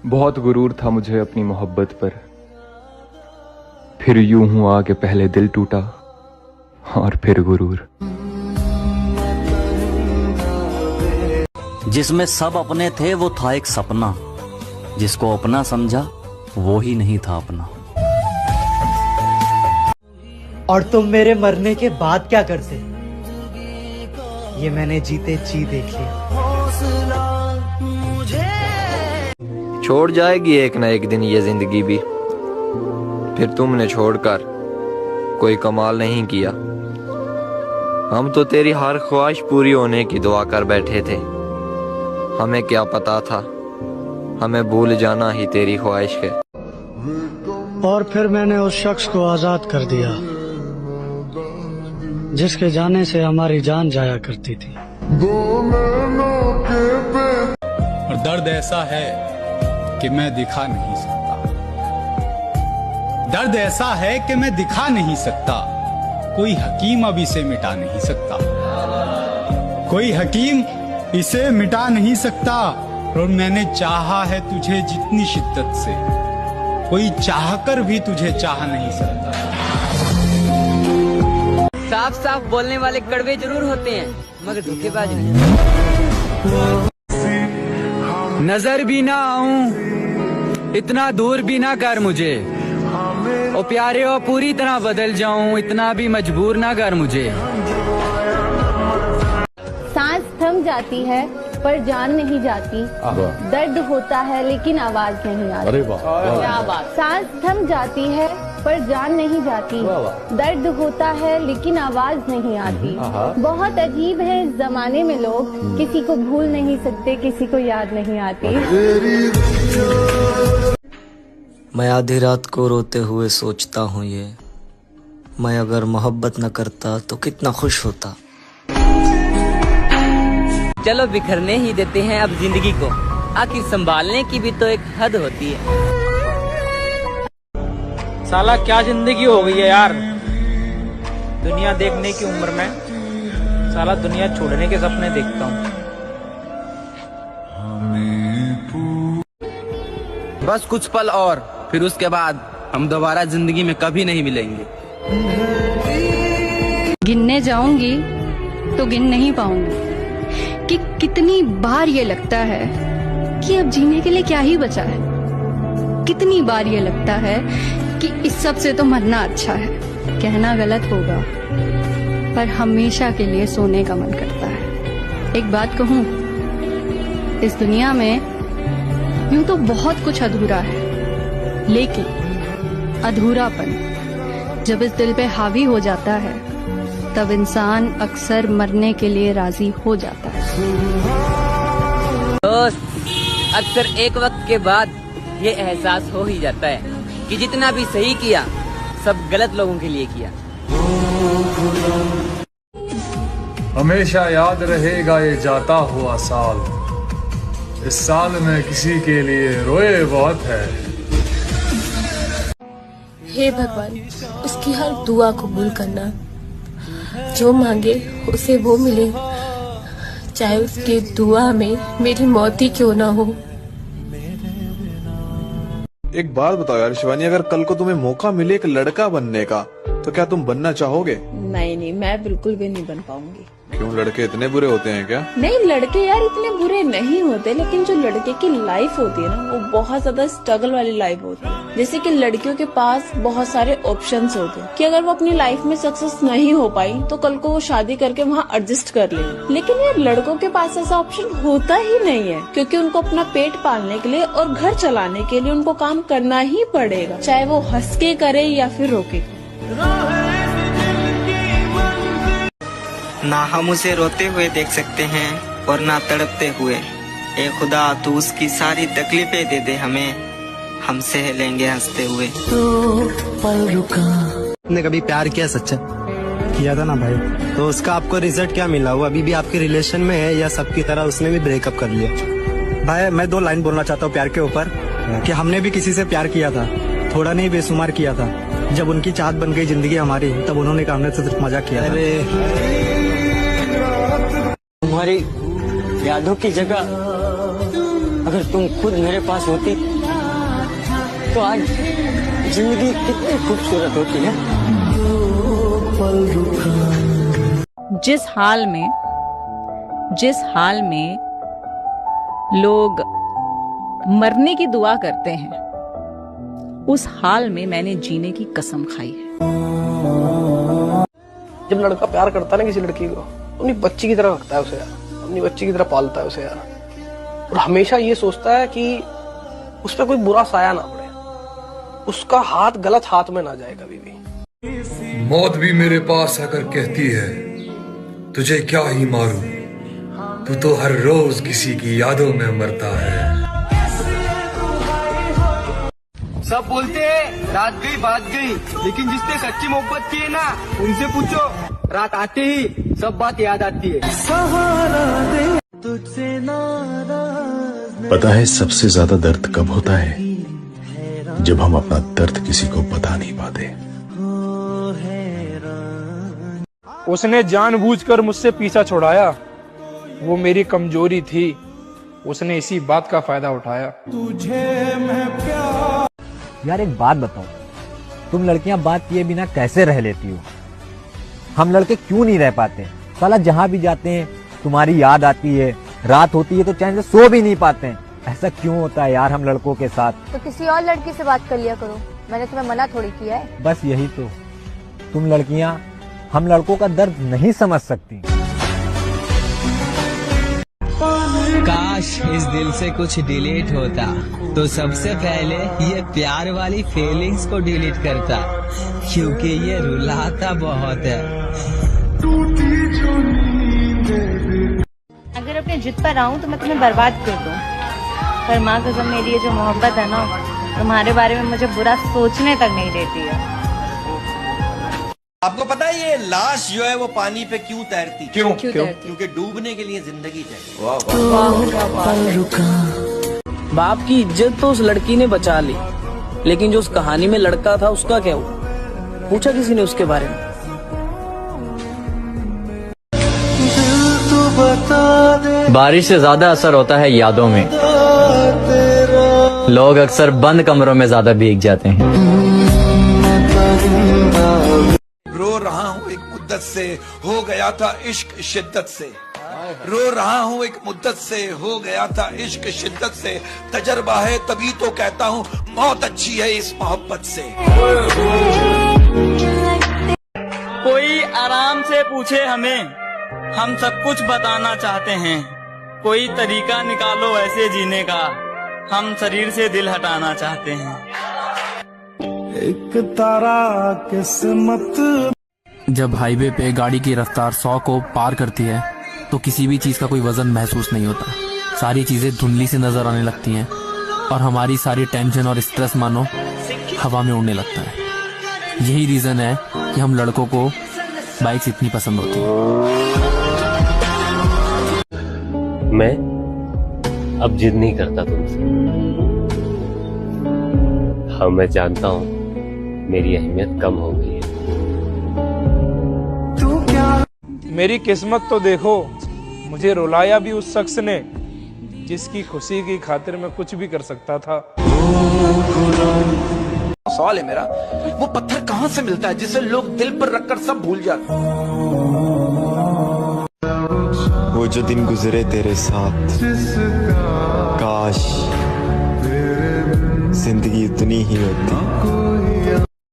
बहुत गुरूर था मुझे अपनी मोहब्बत पर, फिर यूं हुआ कि पहले दिल टूटा और फिर गुरूर। जिसमें सब अपने थे वो था एक सपना, जिसको अपना समझा वो ही नहीं था अपना। और तुम मेरे मरने के बाद क्या करते, ये मैंने जीते जी देख लिया। छोड़ जाएगी एक ना एक दिन ये जिंदगी भी, फिर तुमने छोड़कर कोई कमाल नहीं किया। हम तो तेरी हर ख्वाहिश पूरी होने की दुआ कर बैठे थे, हमें क्या पता था हमें भूल जाना ही तेरी ख्वाहिश है। और फिर मैंने उस शख्स को आजाद कर दिया जिसके जाने से हमारी जान जाया करती थी। और दर्द ऐसा है कि मैं दिखा नहीं सकता, दर्द ऐसा है कि मैं दिखा नहीं सकता, कोई हकीम अब इसे मिटा नहीं सकता, कोई हकीम इसे मिटा नहीं सकता। और मैंने चाहा है तुझे जितनी शिद्दत से, कोई चाहकर भी तुझे चाह नहीं सकता। साफ साफ बोलने वाले कड़वे जरूर होते हैं मगर धोखेबाज नहीं। नजर भी ना आऊं इतना दूर भी ना कर मुझे, ओ प्यारे ओ पूरी तरह बदल जाऊं इतना भी मजबूर ना कर मुझे। सांस थम जाती है पर जान नहीं जाती, दर्द होता है लेकिन आवाज नहीं आती। अरे वाह, क्या बात। सांस थम जाती है पर जान नहीं जाती, दर्द होता है लेकिन आवाज नहीं आती। बहुत अजीब है इस जमाने में लोग, किसी को भूल नहीं सकते किसी को याद नहीं आती। मैं आधी रात को रोते हुए सोचता हूँ ये, मैं अगर मोहब्बत न करता तो कितना खुश होता। चलो बिखरने ही देते हैं अब जिंदगी को, आखिर संभालने की भी तो एक हद होती है। साला क्या जिंदगी हो गई है यार, दुनिया देखने की उम्र में साला दुनिया छोड़ने के सपने देखता हूँ। बस कुछ पल और फिर उसके बाद हम दोबारा जिंदगी में कभी नहीं मिलेंगे। गिनने जाऊंगी तो गिन नहीं पाऊंगी कि कितनी बार ये लगता है कि अब जीने के लिए क्या ही बचा है। कितनी बार ये लगता है कि इस सब से तो मरना अच्छा है। कहना गलत होगा पर हमेशा के लिए सोने का मन करता है। एक बात कहूँ, इस दुनिया में यूं तो बहुत कुछ अधूरा है, लेकिन अधूरापन जब इस दिल पे हावी हो जाता है तब इंसान अक्सर मरने के लिए राजी हो जाता है। दोस्त, अक्सर एक वक्त के बाद ये एहसास हो ही जाता है कि जितना भी सही किया सब गलत लोगों के लिए किया। हमेशा याद रहेगा ये जाता हुआ साल, इस साल में किसी के लिए रोए बहुत है। हे भगवान, उसकी हर दुआ कबूल करना, जो मांगे उसे वो मिले, चाहे उसकी दुआ में मेरी मौत ही क्यों ना हो। एक बात बताओ यार शिवानी, अगर कल को तुम्हें मौका मिले एक लड़का बनने का तो क्या तुम बनना चाहोगे? नहीं, मैं बिल्कुल भी नहीं बन पाऊंगी। क्यों, लड़के इतने बुरे होते हैं क्या? नहीं, लड़के यार इतने बुरे नहीं होते, लेकिन जो लड़के की लाइफ होती है ना वो बहुत ज्यादा स्ट्रगल वाली लाइफ होती है। जैसे कि लड़कियों के पास बहुत सारे ऑप्शंस होते हैं कि अगर वो अपनी लाइफ में सक्सेस नहीं हो पाई तो कल को वो शादी करके वहाँ एडजस्ट कर लेगी। लेकिन यार लड़कों के पास ऐसा ऑप्शन होता ही नहीं है, क्योंकि उनको अपना पेट पालने के लिए और घर चलाने के लिए उनको काम करना ही पड़ेगा, चाहे वो हंस के करे या फिर रोके। ना हम उसे रोते हुए देख सकते हैं और ना तड़पते हुए। ए खुदा, तू उसकी सारी तकलीफें दे दे हमें, हम सह लेंगे हंसते हुए। तो पल रुका। आपने कभी प्यार किया सच्चा? किया था ना भाई। तो उसका आपको रिजल्ट क्या मिला? वो अभी भी आपके रिलेशन में है या सबकी तरह उसने भी ब्रेकअप कर लिया? भाई मैं 2 लाइन बोलना चाहता हूँ प्यार के ऊपर, कि हमने भी किसी से प्यार किया था, थोड़ा नहीं बेशुमार किया था। जब उनकी चाहत बन गई जिंदगी हमारी, तब उन्होंने कहा हमने सिर्फ मजाक किया था। तुम्हारी यादों की जगह अगर तुम खुद मेरे पास होती तो आज जिंदगी कितनी खूबसूरत होती है। जिस हाल में लोग मरने की दुआ करते हैं, उस हाल में मैंने जीने की कसम खाई है। जब लड़का प्यार करता है ना किसी लड़की को, अपनी बच्ची की तरह रखता है उसे यार, अपनी बच्ची की तरह पालता है उसे यार, और हमेशा ये सोचता है कि उस पर कोई बुरा साया ना पड़े, उसका हाथ गलत हाथ में ना जाए कभी भी। मौत भी मेरे पास आकर कहती है तुझे क्या ही मारूं, तू तो हर रोज किसी की यादों में मरता है। सब बोलते हैं रात गई बात गई, लेकिन जिसने सच्ची मोहब्बत की है ना, उनसे पूछो, रात आते ही सब बात याद आती है। पता है सबसे ज्यादा दर्द कब होता है? जब हम अपना दर्द किसी को बता नहीं पाते। उसने जानबूझकर मुझसे पीछा छुड़ाया, वो मेरी कमजोरी थी, उसने इसी बात का फायदा उठाया। तुझे मैं प्यार। यार एक बात बताओ, तुम लड़कियां बात किए बिना कैसे रह लेती हो? हम लड़के क्यों नहीं रह पाते? साला जहां भी जाते हैं तुम्हारी याद आती है, रात होती है तो चैन से सो भी नहीं पाते हैं। ऐसा क्यों होता है यार हम लड़कों के साथ? तो किसी और लड़की से बात कर लिया करो, मैंने तुम्हें मना थोड़ी किया है। बस यही तो, तुम लड़कियां हम लड़कों का दर्द नहीं समझ सकती। काश इस दिल से कुछ डिलीट होता तो सबसे पहले ये प्यार वाली फीलिंग्स को डिलीट करता, क्योंकि ये रुलाता बहुत है। अगर अपने जिद पर आऊं तो मैं तुम्हें बर्बाद कर दूं, पर माँ कसम मेरी ये जो मोहब्बत है ना, तुम्हारे बारे में मुझे बुरा सोचने तक नहीं देती है। आपको पता है ये लाश जो है वो पानी पे क्यों तैरती? क्यों? क्योंकि डूबने के लिए जिंदगी चाहिए। बाप की इज्जत तो उस लड़की ने बचा ली, लेकिन जो उस कहानी में लड़का था उसका क्या हुआ? पूछा किसी ने उसके बारे में? बारिश से ज्यादा असर होता है यादों में। लोग अक्सर बंद कमरों में ज्यादा भीग जाते हैं। रो रहा हूँ एक मुद्दत से, हो गया था इश्क शिद्दत से। रो रहा हूँ एक मुद्दत से, हो गया था इश्क शिद्दत से। तजर्बा है तभी तो कहता हूँ मौत अच्छी है इस मोहब्बत से। कोई आराम से पूछे हमें, हम सब कुछ बताना चाहते हैं। कोई तरीका निकालो ऐसे जीने का, हम शरीर से दिल हटाना चाहते हैं। एक तारा किस्मत। जब हाईवे पे गाड़ी की रफ्तार 100 को पार करती है तो किसी भी चीज का कोई वजन महसूस नहीं होता। सारी चीजें धुंधली से नजर आने लगती हैं और हमारी सारी टेंशन और स्ट्रेस मानो हवा में उड़ने लगता है। यही रीजन है कि हम लड़कों को बाइक्स इतनी पसंद होती है। मैं अब जिद नहीं करता तुमसे। हाँ मैं जानता हूँ मेरी अहमियत कम हो गई है। मेरी किस्मत तो देखो, मुझे रुलाया भी उस शख्स ने जिसकी खुशी की खातिर मैं कुछ भी कर सकता था। सवाल है मेरा, वो पत्थर कहाँ से मिलता है जिसे लोग दिल पर रखकर सब भूल जाते? वो जो दिन गुजरे तेरे साथ, काश जिंदगी इतनी ही होती।